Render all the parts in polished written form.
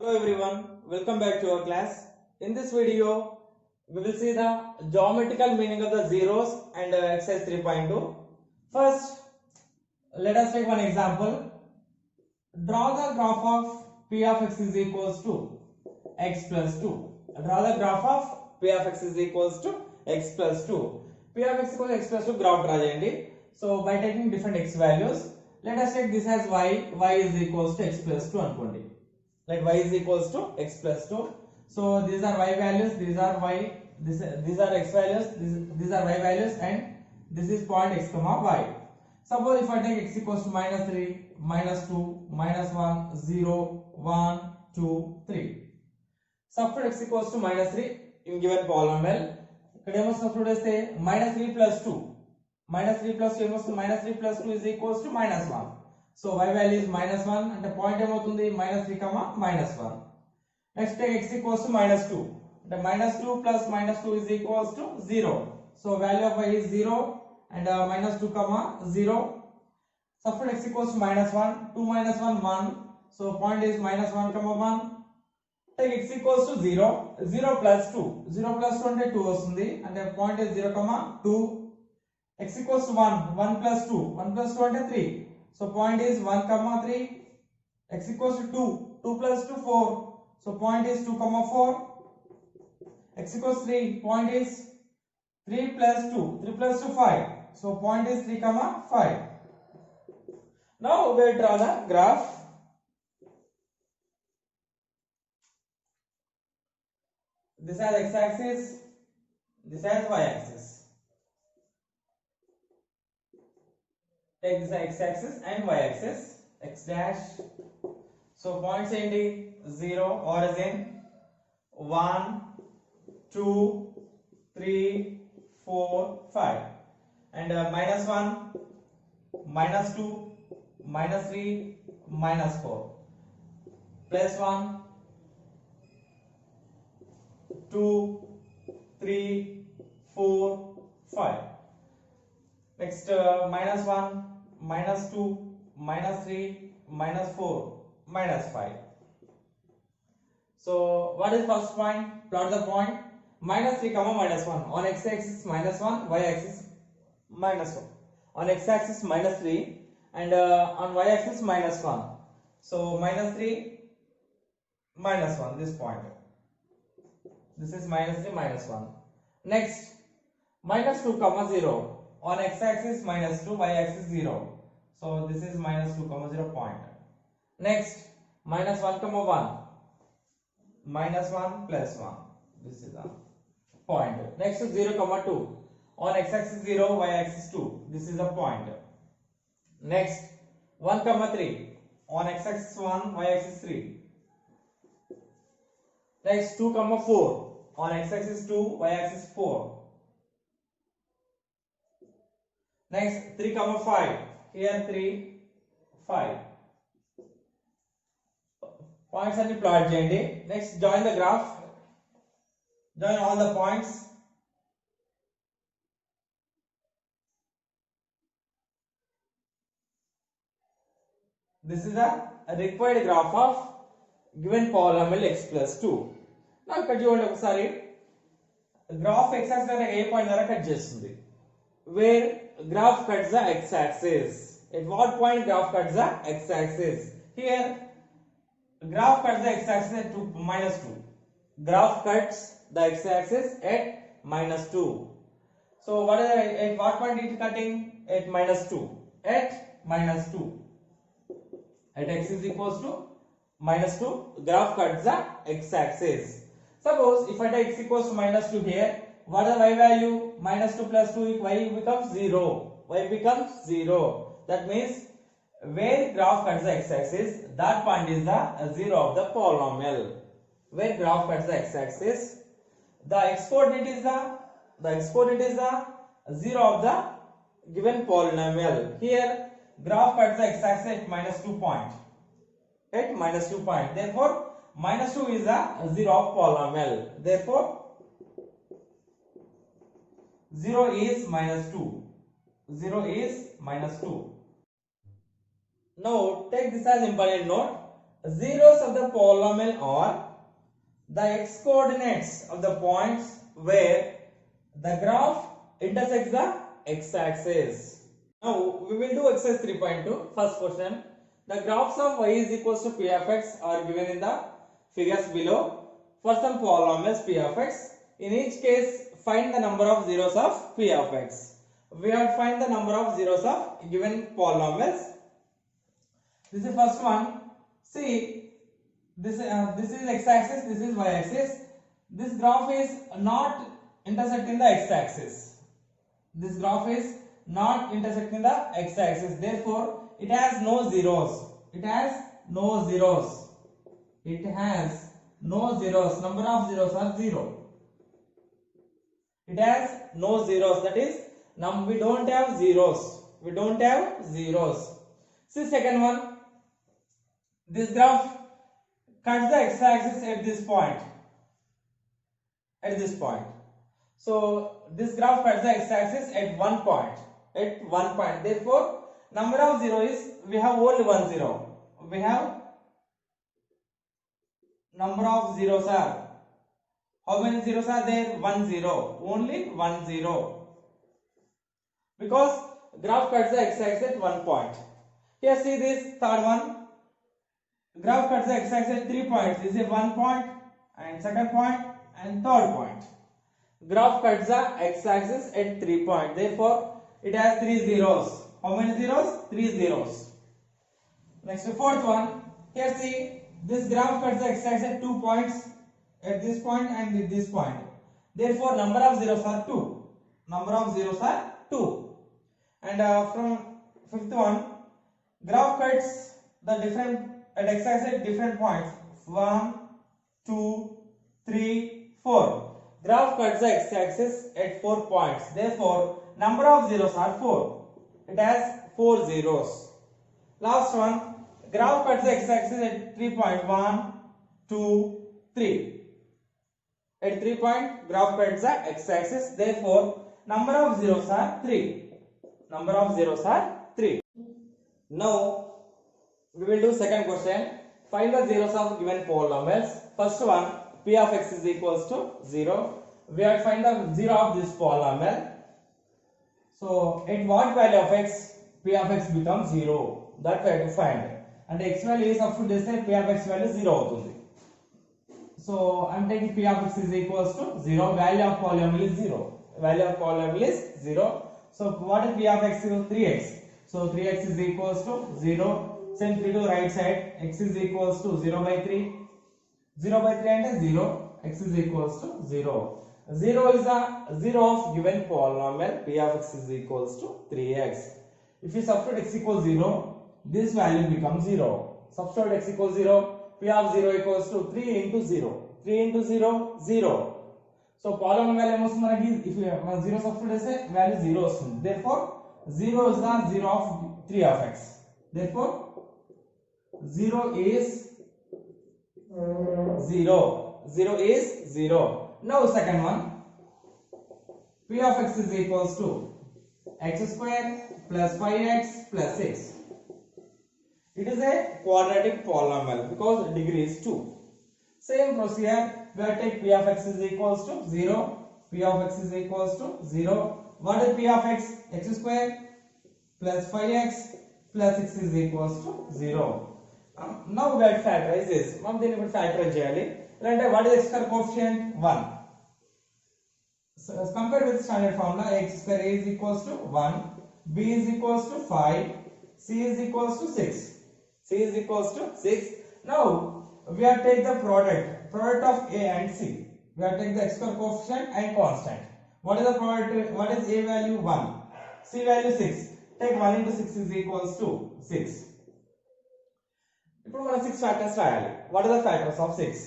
Hello everyone, welcome back to our class. In this video, we will see the geometrical meaning of the zeros and exercise 3.2. First, let us take one example. Draw the graph of p of x is equals to x plus 2. Draw the graph of p of x is equals to x plus 2. p of x equals to x plus 2 graph draw cheyandi. So by taking different x values, let us take this as y is equals to x plus 2 అనుకోండి. Like y is equals to x plus 2. So these are y values, these are these are x values, these are y values, and this is point x comma y. Suppose if I take x equals to minus 3, minus 2, minus 1, 0, 1, 2, 3. Substitute x equals to minus 3 in given polynomial. ఇక్కడ ఏమో substitute చేస్తే minus 3 plus 2. Minus 3 plus 2 ఏమొస్తుంది? Minus 3 plus 2 is equals to minus 1. So y value is minus 1 అంటే point ఏమవుతుంది? minus 3 minus 1. Next take x equals to minus 2 అంటే minus 2 plus minus 2 is equals to 0. So value of y is 0 and minus 2 0. Substitute x equals to minus 1. 2 minus 1 1. So point is minus 1 1. Take x equals to 0. 0 plus 2. 0 plus 2 అంటే 2 వస్తుంది అంటే point is 0 2. X equals to 1. 1 plus 2. 1 plus 2 అంటే 3. So point is 1 3. X equals to 2. 2 plus 2 4. So point is 2 4. X equals 3. Point is 3 plus 2. 3 plus 2 5. So point is 3 5. Now we will draw the graph. This has x axis. This has y axis. Take this x axis and y axis. X dash. So points enti 0 origin 1 2 3 4 5 and minus 1 minus 2 minus 3 minus 4 plus 1 2 3 4 5. Next minus 1 minus 2 minus 3 minus 4 minus 5. So what is first point? Plot the point. Minus 3 minus 1. On x axis minus 1, y axis minus 1. On x axis minus 3 and on y axis minus 1. So minus 3 minus 1, this point. This is minus 3 minus 1. Next minus 2 0. On x axis minus 2, y axis 0. So this is minus 2 0 point. Next minus 1 1. Minus 1 plus 1. This is the point. Next 0 2. On x axis 0, y axis 2. This is a point. Next 1 3. On x axis 1, y axis 3. Next 2 4. On x axis 2, y axis 4. Next 3 5. Here 3 5. Points and plot cheyandi. Next join the graph. Join all the points. This is the required graph of given polynomial x plus 2. Now ఇక్కడ చూడండి ఒకసారి graph x axis దగ్గర ఏ point దగ్గర cut చేస్తుంది. Where graph cuts the x axis. At what point graph cuts the x axis? Here graph cuts the x axis at minus 2. Graph cuts the x axis at minus 2. So what is at what point it is cutting? At minus 2. At minus 2. At x is equals to minus 2, graph cuts the x axis. Suppose if I take x equals to minus 2 here, what is the y value? Minus 2 plus 2, y becomes 0. Y becomes 0. That means where graph cuts the x axis, that point is the 0 of the polynomial. Where graph cuts the x axis, the x coordinate is the 0 of the given polynomial. Here graph cuts the x axis at minus 2 point. At minus 2 point. Therefore minus 2 is the 0 of polynomial. Therefore 0 is minus 2. 0 is minus 2. Now take this as important note. zeros of the polynomial are the x coordinates of the points where the graph intersects the x axis. Now we will do exercise 3.2. First question. The graphs of y is equals to p of x are given in the figures below for some polynomials p of x. In each case, find the number of zeros of p of x. We have to find the number of zeros of given polynomials. This is the first one. See, this is x-axis, this is y-axis. This graph is not intersecting the x-axis. This graph is not intersecting the x-axis. Therefore, it has no zeros. It has no zeros. It has no zeros. Number of zeros are 0. It has no zeros. That is, we don't have zeros. We don't have zeros. See, second one. This graph cuts the x-axis at this point. At this point. So this graph cuts the x-axis at one point. At one point. Therefore, number of zero is, we have only one zero. We have number of zeros are, how many zeros are there? 1 0. Only 1 0. Because graph cuts the x-axis at one point. Here see this third one. Graph cuts the x-axis at 3 points. This is 1 point and second point and third point. Graph cuts the x-axis at 3 points. Therefore, it has 3 zeros. How many zeros? 3 zeros. Next, the fourth one. Here see, this graph cuts the x-axis at 2 points, at this point and at this point. Therefore, number of zeros are 2. Number of zeros are 2. And from fifth one, graph cuts the different at x-axis at different points. 1, 2, 3, 4. Graph cuts the x-axis at 4 points. Therefore, number of zeros are 4. It has 4 zeros. Last one, graph cuts the x-axis at 3 points. 1, 2, 3. At 3 point, graph cuts the x-axis. Therefore, number of zeros are 3. Number of zeros are 3. Now, we will do second question. Find the zeros of given polynomials. First one, p of x is equals to 0. We have to find the zero of this polynomial. So, at what value of x, p of x becomes 0? That we have to find. And x value is up to this say p of x value 0 avutundi. So, I am taking p of x is equals to 0. Value of polynomial is 0. Value of polynomial is 0. So, what is p of x? 3x. So, 3x is equals to 0. Send 3 to right side. X is equals to 0 by 3. 0 by 3 and 0. X is equals to 0. 0 is the zero of given polynomial. P of x is equals to 3x. If you substitute x equals 0, this value becomes 0. Substitute x equals 0. P of 0 equals to 3 into 0. 3 into 0, 0. So, polynomial if you have 0 substitute value 0 vastund. Therefore, 0 is the zero of 3 of x. Therefore, 0 is 0. 0 is 0. Now second one, p of x is equals to x square plus 5x plus 6. It is a quadratic polynomial because degree is 2. Same procedure, we have to take p of x is equals to 0. P of x is equals to 0. What is p of x? X square plus 5x plus 6 is equals to 0. Now we have to factorize this. Then we factorize cheyali. What is x square coefficient? 1. So as compared with standard formula, x square is equals to 1, b is equals to 5, c is equals to 6. C is equals to 6. Now we have to take the product of a and c. We have to take the x square coefficient and constant. What is the product? What is a value? 1. C value 6. Take 1 into 6 is equals to 6. ఇప్పుడు మనం 6 factors రాయాలి. What are the factors of 6?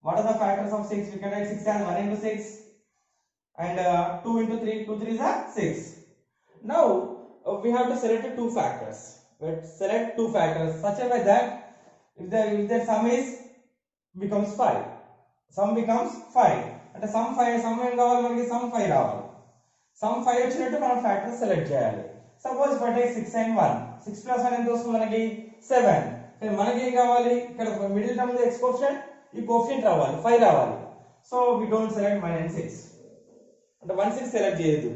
What are the factors of 6? We can write 6 as 1 into 6 and 2 into 3. 2 3 is 6. Now we have to select two factors. Select two factors such a way that if their sum is becomes 5. Sum becomes 5. అంటే sum 5 sum ఏం కావాలి మనకి? sum 5 రావాలి. sum 5 వచ్చినట్టు మనం factor select చేయాలి. Suppose for take 6 and 1. 6 plus 1 ఎంత వస్తుంది మనకి? 7. కానీ మనకి ఏం కావాలి ఇక్కడ మిడిల్ టర్మ్ లో x కోఎఫిషియంట్ ఈ కోఎఫిషియంట్ రావాలి 5 రావాలి సో వి డోంట్ సెలెక్ట్ -6 అంటే 1 6 సెలెక్ట్ చేయొద్దు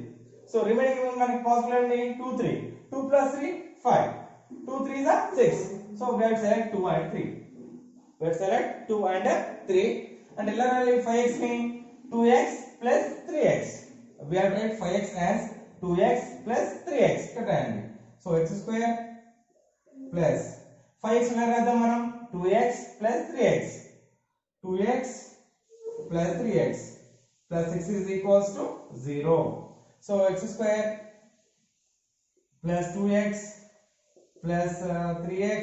సో రిమైనింగ్ మనకి పాసిబుల్ అండి 2 3 2 plus 3 5 2 3s are 6 so we have to select 2 and 3 we have to select 2 and 3 and ella rali 5x ni 2x plus 3x we have to write 5x as 2x plus 3x katayandi so x square plus 5x ela radam manam 2x plus 3x 2x plus 3x plus 6 is equals to 0 so x square plus 2x plus 3x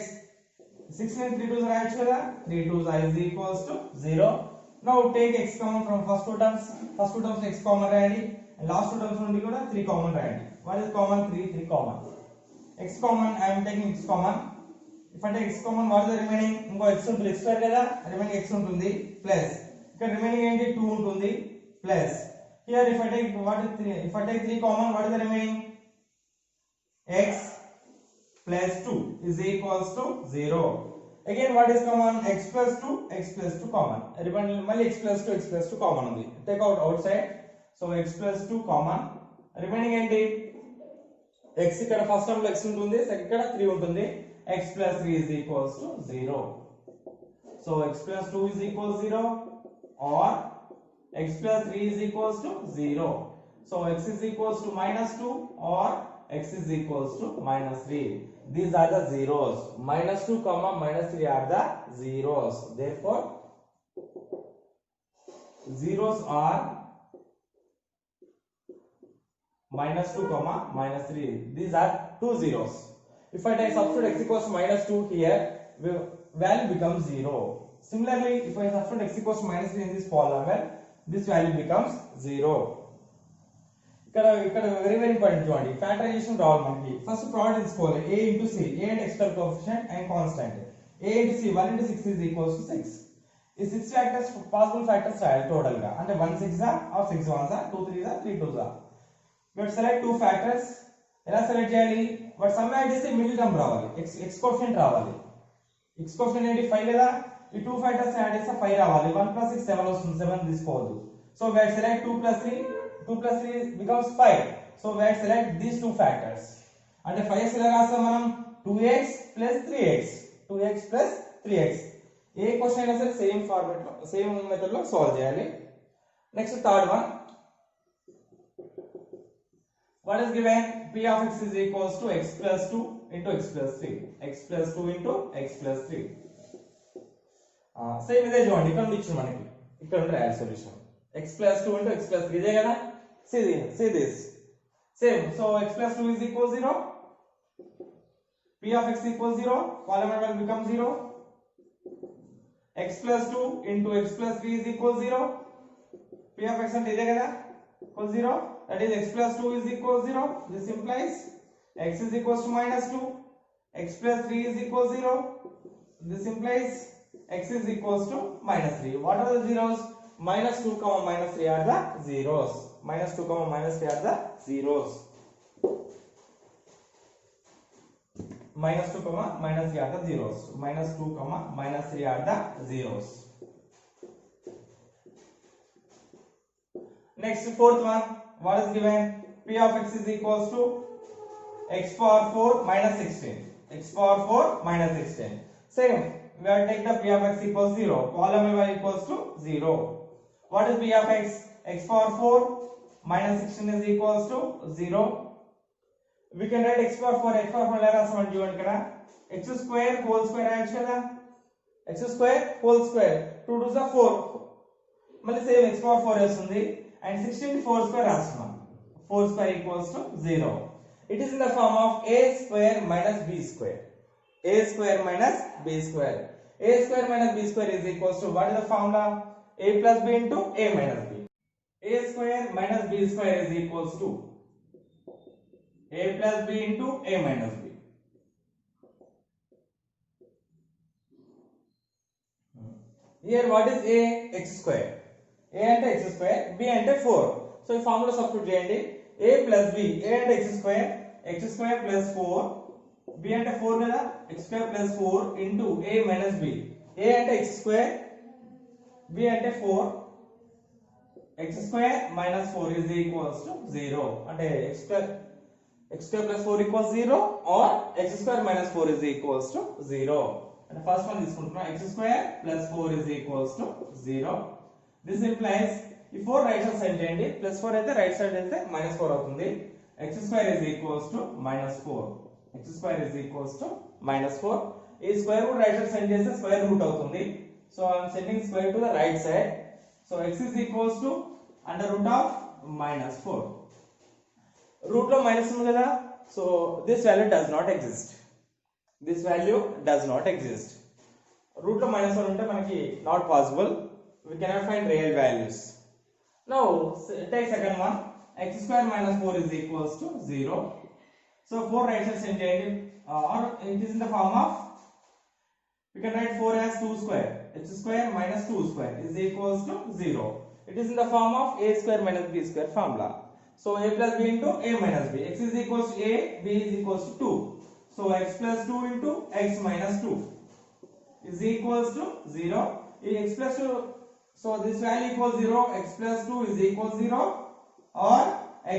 6 and 3 2s right here 3 2s is equals to 0 now take x common from first two terms x common rayandi and last two terms nundi kuda 3 common rayandi what is common 3 common x common I am taking x common if I take x common what is the remaining ingo x ఉంటుంది x square kada remaining x ఉంటుంది plus ఇక్కడ remaining ఏంటి 2 ఉంటుంది plus here if I take what is 3 if I take 3 common what is the remaining x plus 2 is equals to 0 again what is common x plus 2 common remaining x plus 2 common undi take out outside so x plus 2 common remaining enti x ikkada first term lo x ఉంటుంది second ikkada 3 ఉంటుంది x plus 3 is equals to 0 so x plus 2 is equals 0 or x plus 3 is equals to 0 so x is equals to -2 or x is equals to -3 these are the zeros -2 comma -3 are the zeros therefore zeros are -2 comma -3 these are two zeros if I take substitute x equals to -2 here value becomes 0 similarly if I substitute x equals to -3 in this polynomial this value becomes 0 ఇక్కడ very very important చూడండి factorisation రావాలి మనకి first product తీసుకోవాలి a into c a అంటే external coefficient and constant a into c 1 into 6 is equals to 6 ఈ 6 factors possible factors రాయాలి total గా అంటే 1 6 or 6 1 2 3 3 2 we select two factors ఎలా సెలెక్ట్ చేయాలి వాట్ సమ్ యాడ్ చేస్తే మిడిల్ టర్మ్ రావాలి x కోఎఫిషియంట్ రావాలి x కోఎఫిషియంట్ ఏంటి 5 కదా ఈ two factors యాడ్ చేస్తే 5 రావాలి 1 plus 6 7 వస్తుంది 7 తీసుకోవద్దు so we select 2 plus 3 becomes 5 so we select these two factors and 5x ఎలా రాస్తాం మనం 2x plus 3x 2x plus 3x ఏ క్వశ్చన్ అయినా సరే సేమ్ ఫార్మాట్ లో సేమ్ మెథడ్ లో సాల్వ్ చేయాలి next third one what is given p of x is equals to x plus 2 into x plus 3 x plus 2 into x plus 3 same ఇదే చూడండి ఇక్కడ నుంచి ఇచ్చిన మనకి ఇక్కడ ఉండే రాయాలి solution x plus 2 into x plus 3 ఇదే కదా see this same so x plus 2 is equals 0 p of x equals 0 polynomial becomes 0 x plus 2 into x plus 3 is equals 0 p of x అంటే ఇదే కదా equals 0 that is x plus 2 is equals 0 this implies x is equals to -2 x plus 3 is equals 0 this implies x is equals to -3 what are the zeros -2 comma -3 are the zeros -2 comma -3 are the zeros -2 comma -3 are the zeros -2 comma -3 are the zeros next fourth one what is given p of x is equals to x power 4 minus 16 x power 4 minus 16 same we have to take the p of x equals 0 polynomial y equals to 0 what is p of x x power 4 minus 16 is equals to 0 we can write x power 4 ఎలా రాస్తామని చూడండి ఇక్కడ x square whole square రాయొచ్చు కదా x square whole square 2 2s are 4 మళ్ళీ same x power 4 వస్తుంది and 16 4 square రాస్తున్నాం 4 square equals to 0 it is in the form of a square minus b square a square minus b square a square minus b square is equals to what is the formula a plus b into a minus b a square minus b square is equals to a plus b into a minus b here what is a x square a అంటే x square b అంటే 4 so ఈ formula substitute చేయండి a plus b a అంటే x square plus 4 b అంటే 4 కదా x square plus 4 into a minus b. a అంటే x square, b అంటే 4, x square minus 4 is equals to 0. అంటే x square plus 4 equals 0 or x square minus 4 is equals to 0. అంటే first one తీసుకుంటున్నా x square plus 4 is equals to 0. This implies ఈ 4 right side send చేయండి, plus 4 అయితే right side అయితే minus 4 అవుతుంది. x square is equals to minus 4. x square is equals to minus 4. ఈ square root right side send చేస్తే square root అవుతుంది. So I am sending square to the right side. సో x is equals to under root of minus 4. Root లో minus ఉంది కదా, so this value does not exist. This value does not exist. Root లో minus 1 ఉంటే మనకి not possible. We cannot find real values. Now take second one. X square minus 4 is equals to 0. So 4 right side send cheyandi, or it is in the form of, we can write 4 as 2 square. X square minus 2 square is equals to 0. It is in the form of a square minus b square formula. So a plus b into a minus b. X is equals to a, b is equals to 2. So x plus 2 into x minus 2 is equals to 0. X plus 2, so this value equals 0, x plus 2 is equals 0 or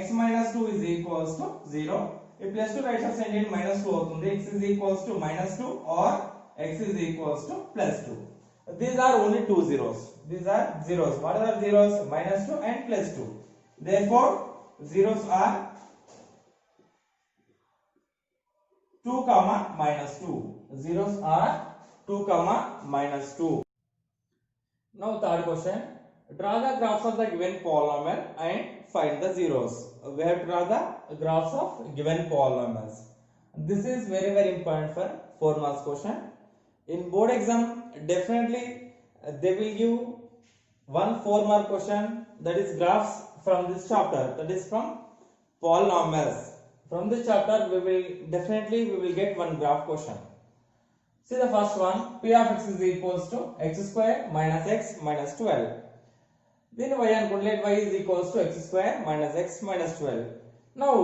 x minus 2 is equals to 0. If plus 2 right side send in minus 2 avutundi, x is equals to minus 2 or x is equals to plus 2. These are only two zeros. These are zeros. What are the zeros? Minus 2 and plus 2. Therefore zeros are 2 comma minus 2. Zeros are 2 comma minus 2. Now third question, draw the graphs of the given polynomial and find the zeros. We have to draw the graphs of given polynomials. This is very important for 4 marks question. In board exam definitely they will give one 4 mark question, that is graphs from this chapter, that is from polynomials. From this chapter we will get one graph question. See the first one, p of x is equals to x square minus x minus 12. Then y and let y is equals to x square minus x minus 12. Now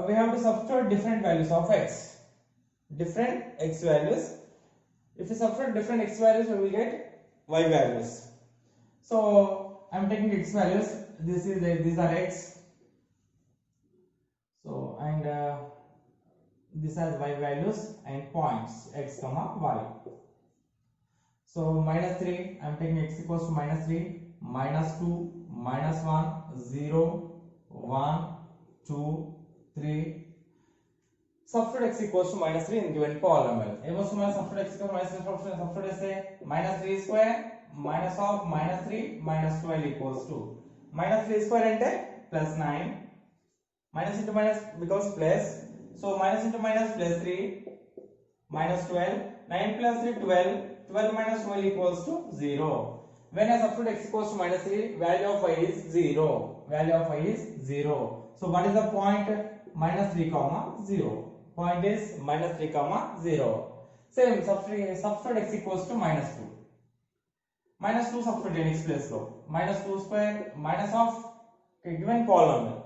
we have to substitute different values of x. Different x values. If we substitute different x values, we will get y values. So I am taking x values. These are x. So and this has y values and points x comma y. So minus 3, I am taking x equals to minus 3, minus 2, minus 1, 0, 1, 2, 3. Substitute x equals to minus 3 in given polynomial. Substitute x equals to minus 3, substitute say minus 3 square minus of minus 3 minus 12 equals to minus 3 square ante plus 9, minus into minus becomes plus. So minus into minus plus 3 minus 12, 9 plus 3 12, 12 minus 12 equals to 0. When I substitute x equals to minus 3, value of y is 0. Value of y is 0. So what is the point? Minus 3 comma 0. Point is minus 3 comma 0. Same substitute x equals to minus 2. Minus 2 substitute in x place lo. Minus 2 square minus of given polynomial.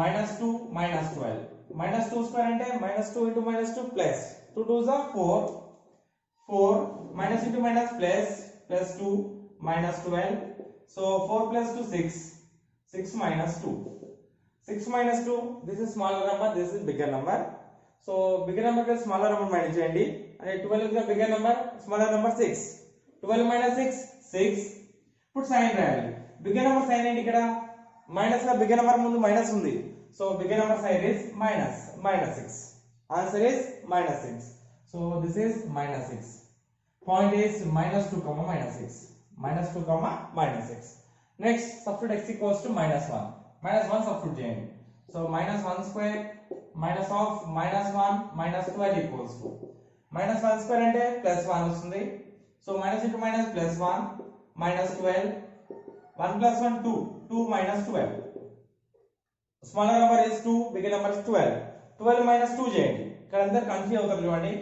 Minus 2 minus 12. Minus 2 square ante minus 2 into minus 2 plus 2 2s are 4. 4 minus into minus plus 2 minus 12. So 4 plus 2 6. 6 minus 2. 6 minus 2. This is smaller number. This is bigger number. So bigger number plus smaller number minus cheyandi. And 12 is the bigger number. Smaller number 6. 12 minus 6 6. Put sign రాయాలి. Bigger number sign ఏంటి ఇక్కడ? Minus la bigger number mundu minus undi. So bigger number sign is minus 6. Answer is minus 6. So this is minus 6. Point is minus 2 comma minus 6. Minus 2 comma minus 6. Next substitute x equals to minus 1. Minus 1 substitute cheyandi. So minus 1 square minus of minus 1 minus 12 equals to minus 1 square ante plus 1 vastundi. So minus into minus plus 1 minus 12. 1 plus 1 2. 2 minus 12. Smaller number is 2, bigger number is 12. 12 minus 2 చేయండి. ఇక్కడ అందరూ confuse అవుతారు చూడండి.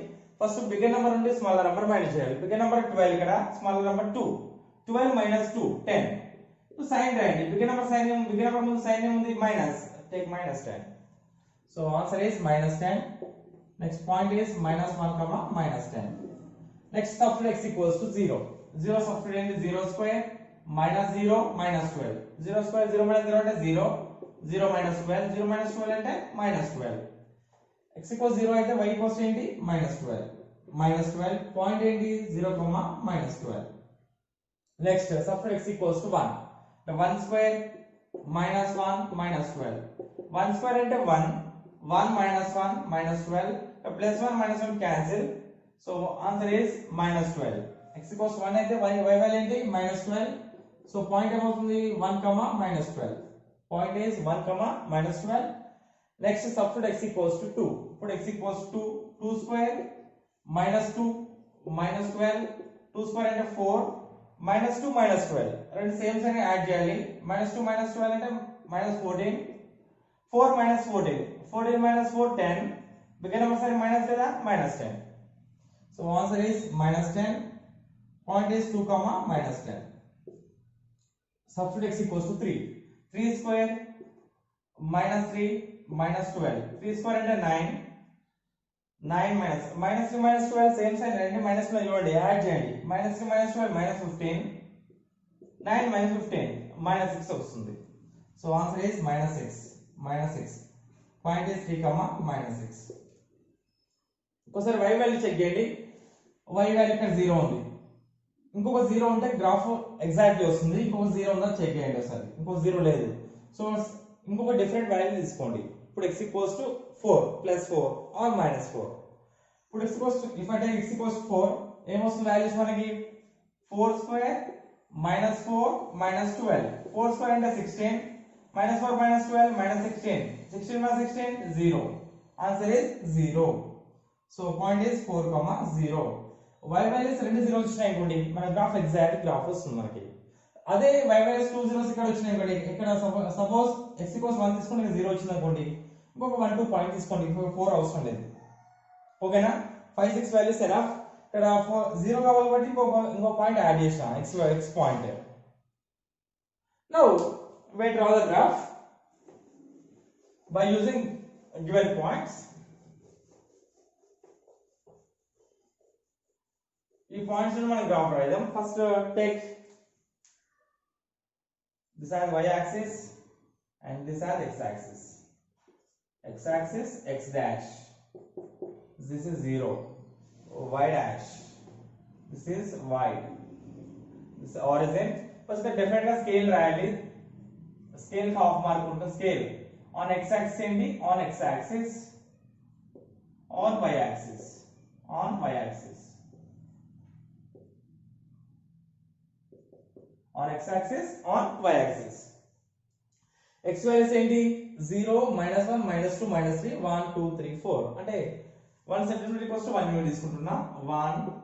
First bigger number ఉంటే smaller number minus చేయాలి. Bigger number 12 ఇక్కడ, smaller number 2. 12 minus 2 10. So sign రాయండి. Bigger number sign ముందు సైన్ ఏముంది minus. Take minus 10. So answer is minus 10. Next point is minus 1 comma minus 10. Next substitute x equals to 0. 0 substitute into 0 square minus 0 minus 12. 0 square 0 minus 0 అంటే 0. 0 minus 12. 0 minus 12 అంటే minus 12. x equals 0 అయితే y equals ఏంటి minus 12. Minus 12 point ఏంటి 0 comma minus 12. Next substitute x equals to 1. The 1 square minus 1 minus 12. 1 square అంటే 1. 1 minus 1 minus 12. Plus 1 minus 1 cancel. So answer is minus 12. X equals 1 అయితే y value ఏంటి minus 12. So point ఏమవుతుంది 1 comma minus 12. Point is 1 comma minus 12. Next substitute x equals to 2. Put x equals to 2 square minus 2 minus 12. 2 square అంటే 4 minus 2 minus 12. రెండు same sign add చేయాలి. minus 2 minus 12 అంటే minus 14. 4 minus 14. 14 minus 4 10. Begin number sign minus లేదా minus 10. So answer is minus 10. Point is 2 comma minus 10. Substitute x equals to 3. 3 square minus 3 minus 12. 3 square అంటే 9. 9 minus 3 minus 12 same sign రెండు minus 12 ఇవ్వండి add చేయండి. minus 3 minus 12 minus 15. 9 minus 15 minus 6 వస్తుంది. So answer is minus 6. Minus 6. Point is 3 comma minus 6. ఒకసారి y value check చేయండి. y value ఇక్కడ 0 ఉంది. ఇంకొక 0 ఉంటే గ్రాఫ్ ఎగ్జాక్ట్లీ వస్తుంది. ఇంకొక 0 ఉందా చెక్ చేయండి ఒకసారి. ఇంకొక 0 లేదు. సో ఇంకొక డిఫరెంట్ వాల్యూ తీసుకోండి. ఇప్పుడు x equals to 4 plus 4 or minus 4. ఇప్పుడు x equals to if I take x equals to 4 ఏమొస్తుంది వాల్యూస్ మనకి 4 square minus 4 minus 12. 4 square అంటే 16 minus 4 minus 12 minus 16. 16 minus 16 0. Answer is 0. So point is 4 comma 0. y values రెండు zeros వచ్చినాయి అనుకోండి మన graph exact graph వస్తుంది మనకి. అదే y values 2 zeros ఇక్కడ వచ్చినాయి అనుకోండి ఇక్కడ సపోజ్ x equals 1 తీసుకుంటే 0 వచ్చింది అనుకోండి ఇంకొక 1 2 పాయింట్ తీసుకోండి 4 అవసరం లేదు. ఓకేనా 5 6 వాల్యూస్ ఎనఫ్. ఇక్కడ 0 కావాలి కాబట్టి ఇంకో పాయింట్ యాడ్ చేసాం x point. Now we draw the graph by using given points. ఈ పాయింట్స్ ని మనం గ్రాఫ్ రాద్దాం. First take this as y axis and this as x axis. X axis x dash. This is 0. Y dash. This is y. This is origin. First definitely గా scale రాయాలి. Scale half mark ఉంటుంది. Scale on x axis ఏంటి on x axis on y axis on y axis on x axis on y axis. x values ఏంటి 0 minus 1 minus 2 minus 3 1 2 3 4 అంటే 1 centimeter equals to 1 unit తీసుకుంటున్నా. 1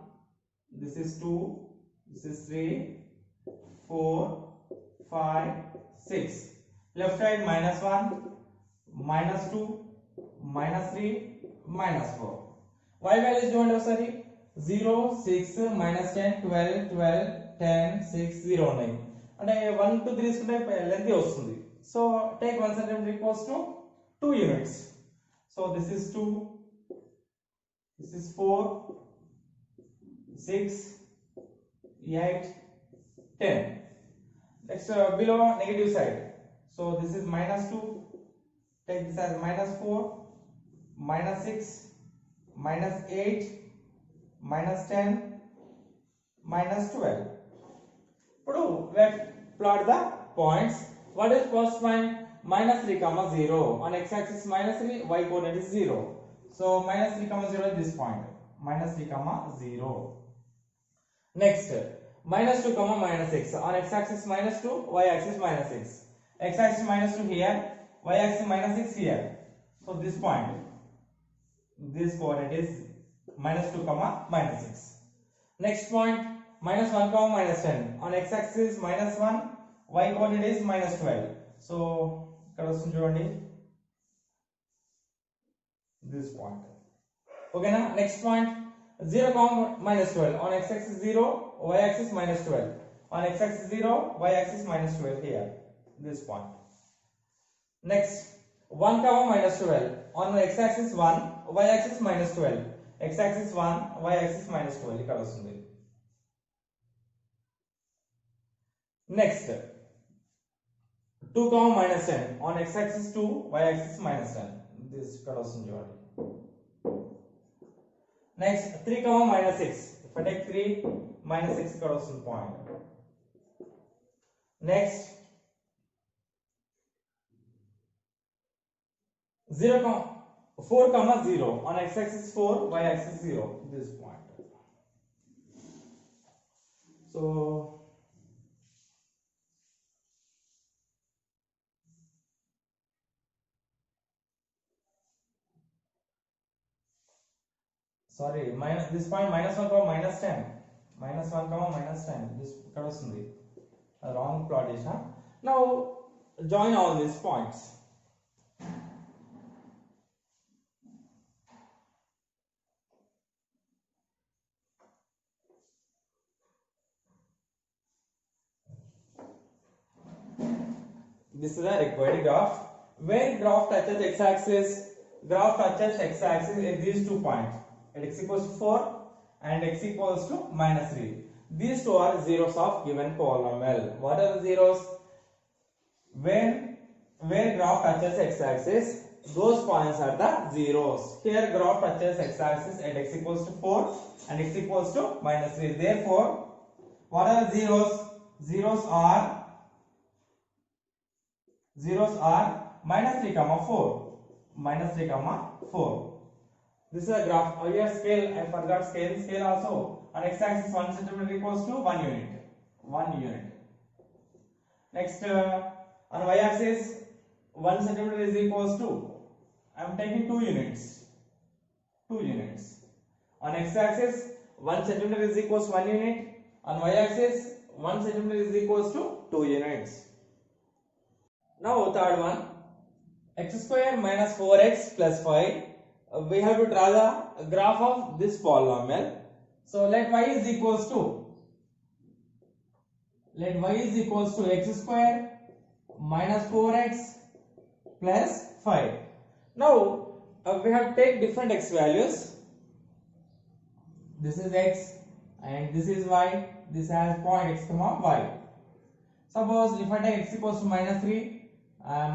this is 2 this is 3 4 5 6. left side minus 1 minus 2 minus 3 minus 4. y values చూడండి ఒకసారి 0 6 minus 10 12 12 10 6 0 ఉన్నాయి అంటే 1 2 3 తీసుకుంటే length వస్తుంది. So take 1 centimeter equals to 2 units. So this is 2 this is 4 6 8 10. Next below negative side. So this is minus 2. Take this as minus 4 minus 6 minus 8 minus 10 minus 12. ఇప్పుడు let's plot the points. What is first point? Minus 3 comma 0 on x axis minus 3, y coordinate is 0. So minus 3 comma 0 is this point. Minus 3 comma 0. Next minus 2 comma minus 6 on x axis minus 2, y axis minus 6. X axis minus 2 here, y axis minus 6 here. So this point, this coordinate is minus 2 comma minus 6. Next point minus 1 comma minus 10 on x axis minus 1, y coordinate is minus 12. So ఇక్కడ వస్తుంది చూడండి this point. Okay na? Next point 0 comma minus 12 on x axis 0, y axis minus 12. On x axis 0, y axis minus 12 here. This point. Next 1 comma minus 12. On x axis 1, y axis minus 12. X axis 1, y axis minus 12 ఇక్కడ వస్తుంది. Next 2 comma minus 10. On x axis 2, y axis minus 10. This ఇక్కడ వస్తుంది చూడండి. Next 3 comma minus 6. If I take 3 minus 6 ఇక్కడ వస్తుంది point. Next 4 comma 0. On x axis 4, y axis 0. This point. So sorry, minus this point minus 1 comma minus 10. Minus 1 comma minus 10. This ఇక్కడ వస్తుంది. Wrong plot is, huh? Now join all these points. This is a required graph. Where graph touches x-axis, graph touches x-axis at these 2 points. At x equals to 4 and x equals to minus 3. These two are zeros of given polynomial. What are the zeros? Where graph touches x-axis, those points are the zeros. Here graph touches x-axis at x equals to 4 and x equals to minus 3. Therefore, what are the zeros? Zeros are minus 3 comma 4. Minus 3 comma 4. This is a graph. Oh, here scale, I forgot scale. Scale also. On x-axis 1 centimeter equals to 1 unit. 1 unit. Next, on y-axis 1 centimeter is equals to, I am taking 2 units. 2 units. On x-axis 1 centimeter is equals to 1 unit. On y-axis 1 centimeter is equals to 2 units. Now third one, x square minus 4x plus 5. We have to draw the graph of this polynomial. So let y is equals to x square minus 4x plus 5. Now we have to take different x values. This is x and this is y. This has point x comma y. Suppose if I take x equals to minus 3,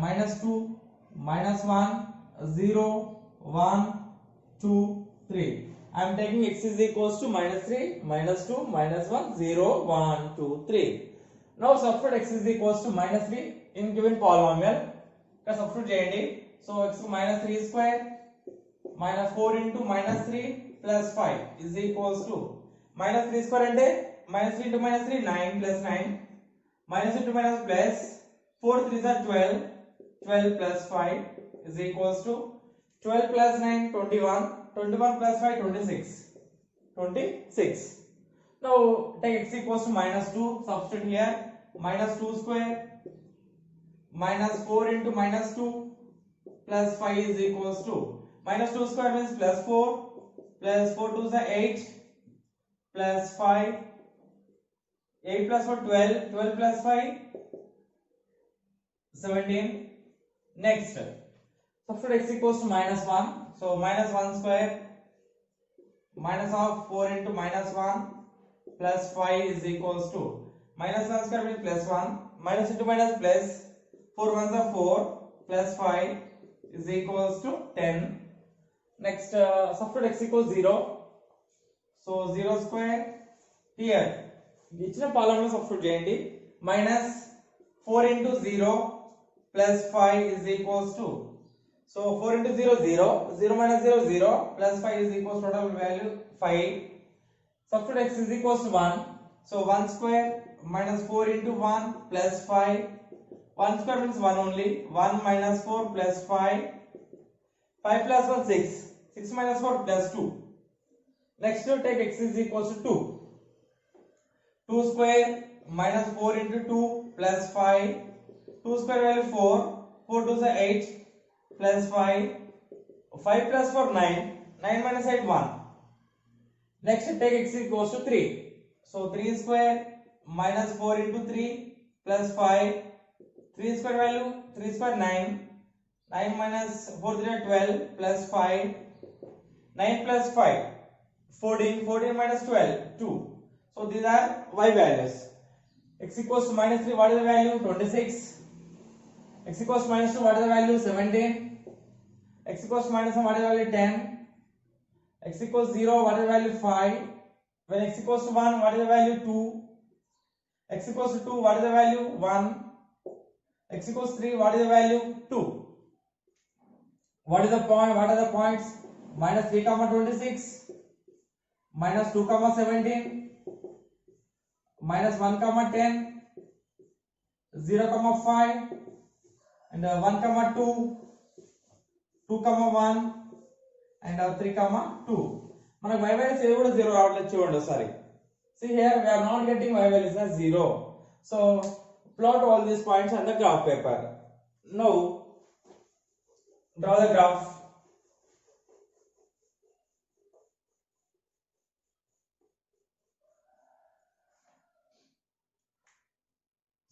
minus 2, minus 1, 0, 1, 2, 3. I am taking x is equals to minus 3, minus 2, minus 1, 0, 1, 2, 3. Now substitute x is equals to minus 3 in given polynomial. Substitute JND. So x minus 3 square minus 4 into minus 3 plus 5 is equals to minus 3 square and minus 3 into minus 3, 9 plus 9. Minus into minus plus 4 3s are 12. 12 plus 5 is equals to 12 plus 9, 21. 21 plus 5, 26. 26. Now take x equals to minus 2. Substitute here. Minus 2 square minus 4 into minus 2 plus 5 is equals to minus 2 square means plus 4 plus 4 2s are 8 plus 5. 8 plus 4 12. 12 plus 5 17. Next, substitute x equals to minus 1. So minus 1 square minus of 4 into minus 1 plus 5 is equals to minus 1 square means plus 1. Minus into minus plus 4 ones are 4 plus 5 is equals to 10. Next, substitute x equals 0. So 0 square here. ఇచ్చిన పాలనలో substitute చేయండి. Minus 4 into 0 plus 5 is equals to, so 4 into 0 0, 0 minus 0 0 plus 5 is equals to total value 5. Substitute x is equals to 1. So 1 square minus 4 into 1 plus 5. 1 square means 1 only. 1 minus 4 plus 5. 5 plus 1 6. 6 minus 4 plus 2. Next take x is equals to 2. 2 square minus 4 into 2 plus 5. 2 square value 4. 4 2s are 8 plus 5. 5 plus 4 9. 9 minus 8 1. Next take x equals to 3. So 3 square minus 4 into 3 plus 5. 3 square value 3 square 9. 9 minus 4 3 12 plus 5. 9 plus 5 14. 14 minus 12 2. So these are y values. X equals to minus 3, what is the value? 26. X equals to minus 2, what is the value? 17. X equals to minus 1, what is the value? 10. X equals 0, what is the value? 5. When x equals to 1, what is the value? 2. X equals to 2, what is the value? 1. X equals 3, what is the value? 2. What is the point? What are the points? Minus 3 comma 26, minus 2 comma 17, minus 1 comma 10, 0 comma 5, and 1 comma 2, 2 comma 1, and 3 comma 2. మనకు y values ఏది కూడా 0 రావట్లేదు చూడండి ఒకసారి. See here we are not getting y values as 0. So plot all these points on the graph paper. Now draw the graph.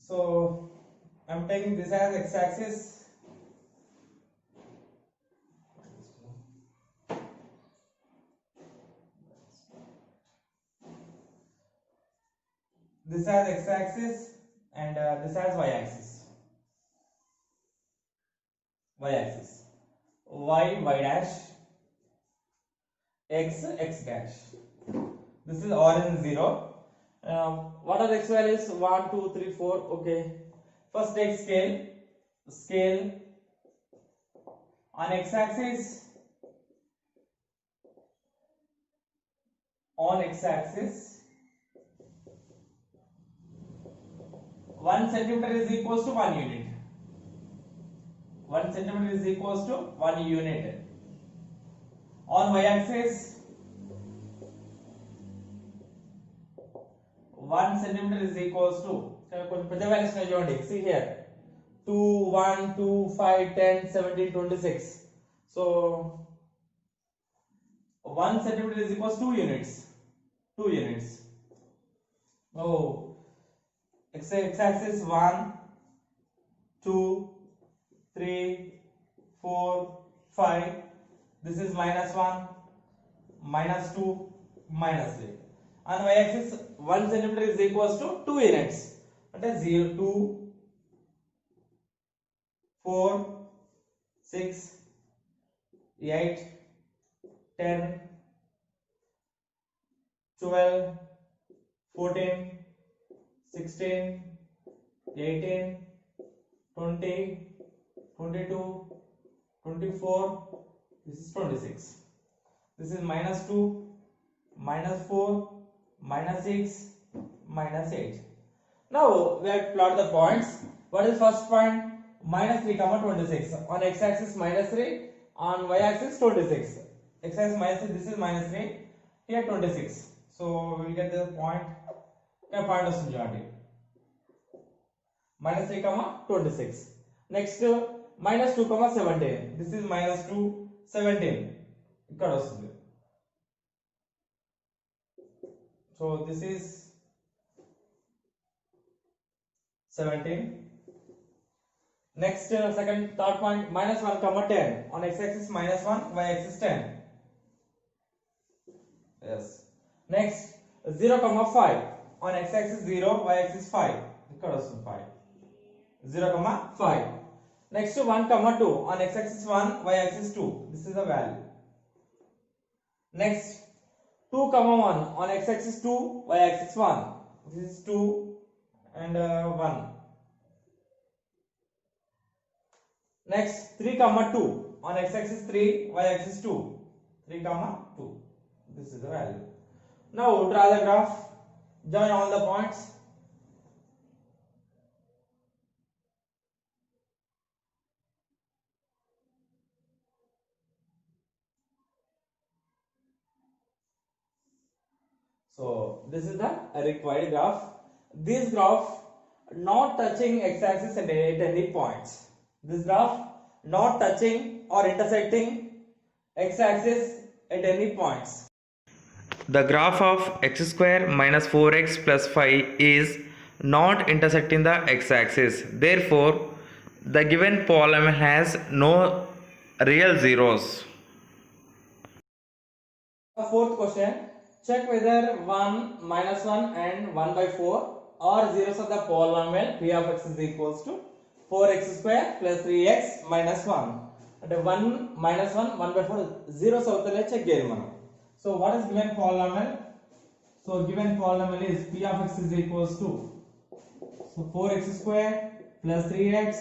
So I'm taking this as x-axis. This has x-axis and this has y-axis. Y-axis. Y dash. X dash. This is orange 0. What are the x values? 1, 2, 3, 4. Okay. First take scale. Scale on x-axis. On x-axis, 1 centimeter is equals to 1 unit. 1 centimeter is equals to 1 unit. On y-axis, 1 centimeter is equals to, see here, 2, 1, 2, 5, 10, 17, 26. So 1 centimeter is equals to 2 units. 2 units. Oh, x-axis 1, 2, 3, 4, 5. This is minus 1, minus 2, minus 3. On y-axis 1 centimeter is equals to 2 units. That is 0, 2, 4, 6, 8, 10, 12, 14, 16, 18, 20, 22, 24, this is 26. This is minus 2, minus 4, minus 6, minus 8. Now we have to plot the points. What is first point? Minus 3 comma 26. On x-axis minus 3, on y-axis 26. X-axis minus 3, this is minus 3, here 26. So we will get the point. Point వస్తుంది చూడండి. Minus 3 comma 26. Next minus 2 comma 17. This is minus 2, 17. ఇక్కడ వస్తుంది. So this is 17. Next third point, minus 1 comma 10. On x-axis minus 1, y-axis 10. Yes. Next 0 comma 5. On x-axis 0, y-axis 5. ఇక్కడ వస్తుంది 5. 0 comma 5. Next 1 comma 2. On x-axis 1, y-axis 2. This is the value. Next 2 comma 1. On x-axis 2, y-axis 1. This is 2 and 1. Next 3 comma 2. On x-axis 3, y-axis 2. 3 comma 2. This is the value. Now draw the graph. Join all the points. So this is the required graph. This graph not touching x-axis at any points. This graph not touching or intersecting x-axis at any points. The graph of x square minus 4x plus 5 is not intersecting the x-axis. Therefore, the given polynomial has no real zeros. The fourth question, check whether 1, minus 1 and 1 by 4 are zeros of the polynomial p of x is equals to 4x square plus 3x minus 1. అంటే 1 minus 1 1 by 4 zeros అవుతలే check చేయాలి మనం. So what is given polynomial? So given polynomial is p of x is equals to 4x square plus 3x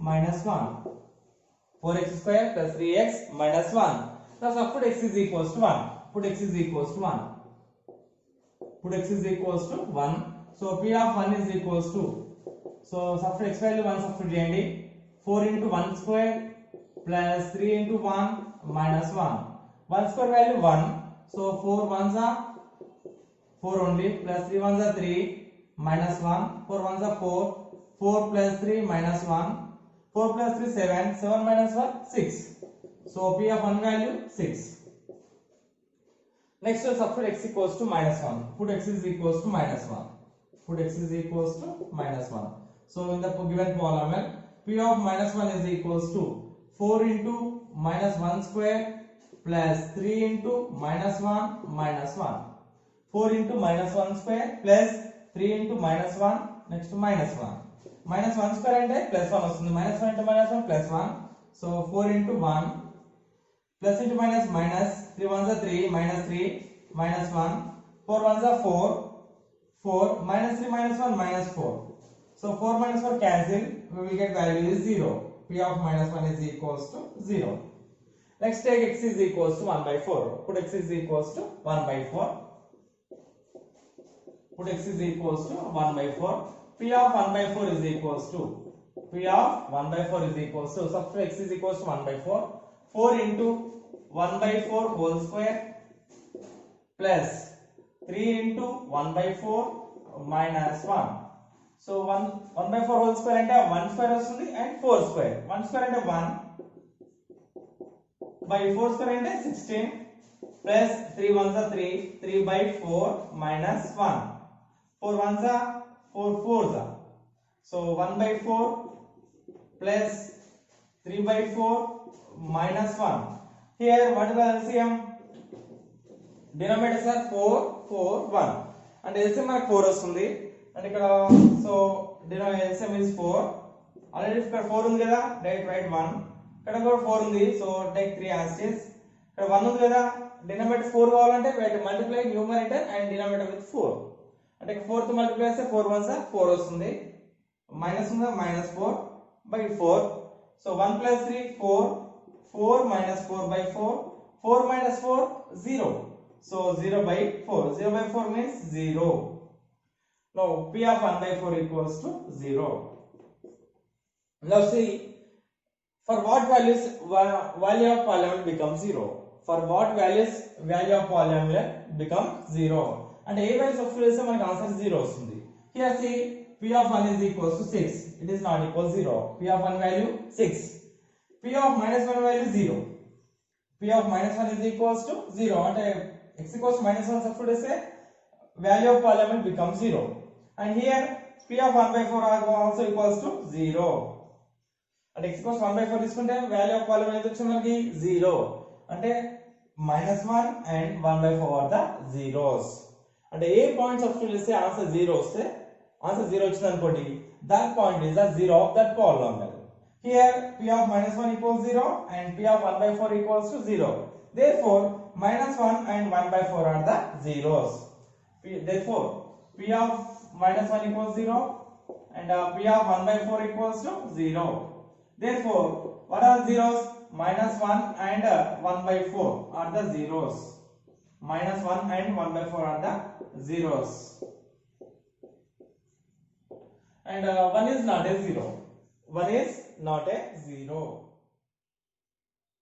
minus 1. 4x square plus 3x minus 1. Now substitute x is equals to 1. Put x is equals to 1. Put x is equals to 1. So p of 1 is equals to, so substitute x value 1 substitute చేయండి. 4 into 1 square plus 3 into 1 minus 1. 1 square value 1. So 4 ones are 4 only, plus 3 ones are 3 minus 1. 4 ones are 4. 4 plus 3 minus 1. 4 plus 3 7. 7 minus 1 6. So p of 1 value 6. Next substitute x equals to minus 1. Put x is equals to minus 1. Put x is equals to minus 1. So in the given polynomial, p of minus 1 is equals to 4 into minus 1 square plus 3 into minus 1 minus 1. 4 into minus 1 square plus 3 into minus 1, next minus 1. Minus 1 square అంటే plus 1 వస్తుంది. Minus 1 into minus 1 plus 1. So 4 into 1 plus into minus minus, 3 ones are 3 minus 3 minus 1. 4 ones are 4. 4 minus 3 minus 1 minus 4. So 4 minus 4 cancel. We will get value is 0. P of minus 1 is equals to 0. Let's take x is equals to 1 by 4. Put x is equals to 1 by 4. Put x is equals to 1 by 4. P of 1 by 4 is equals to, P of 1 by 4 is equals to, substitute x is equals to 1 by 4. 4 into 1 by 4 whole square plus 3 into 1 by 4 minus 1. So 1 by 4 whole square అంటే 1 square వస్తుంది and 4 square. 1 square అంటే 1 by 4 square అంటే 16 plus 3 ones are 3. 3 by 4 minus 1. 4 ones are 4 fours are. So 1 by 4 plus 3 by 4 minus 1. Here what is the LCM? Denominators are 4, 4, 1. And LCM మనకు 4 వస్తుంది. And ఇక్కడ so denominator LCM is 4. Already ఇక్కడ 4 ఉంది కదా, direct write 1. ఇక్కడ కూడా 4 ఉంది, so take 3 as is. ఇక్కడ 1 ఉంది కదా, denominator 4 కావాలంటే we have to multiply numerator and denominator with 4. అంటే 4 తో మల్టిప్లై చేస్తే 4 ones are 4 వస్తుంది. మైనస్ ఉందా, minus 4 by 4. So 1 plus 3 4. 4 minus 4 by 4. 4 minus 4 0. So 0 by 4. 0 by 4 means 0. Now P of 1 by 4 equals to 0. Now see, for what values value of polynomial becomes 0? For what values value of polynomial becomes 0? And a values of place మనకి answer 0 వస్తుంది. Here see, P of 1 is equals to 6. It is not equal 0. P of 1 value 6. P of minus 1 value 0. P of minus 1 is equals to 0. అంటే x equals to minus 1 substitute చేస్తే value of polynomial becomes 0. And here P of 1 by 4 also equals to 0. అంటే x equals to 1 by 4 తీసుకుంటే value of polynomial ఎంత వచ్చింది మనకి 0. అంటే minus 1 and 1 by 4 are the zeros. అంటే ఏ point substitute చేస్తే answer 0 వస్తే, ఆన్సర్ 0 వచ్చింది అనుకోండి, that point is the zero of that polynomial. Here P of minus 1 equals 0 and P of 1 by 4 equals to 0. Therefore minus 1 and 1 by 4 are the zeros. Therefore P of minus 1 equals 0 and P of 1 by 4 equals to 0. Therefore what are zeros? Minus 1 and 1 by 4 are the zeros. Minus 1 and 1 by 4 are the zeros. And 1 is not a 0. 1 is not a 0.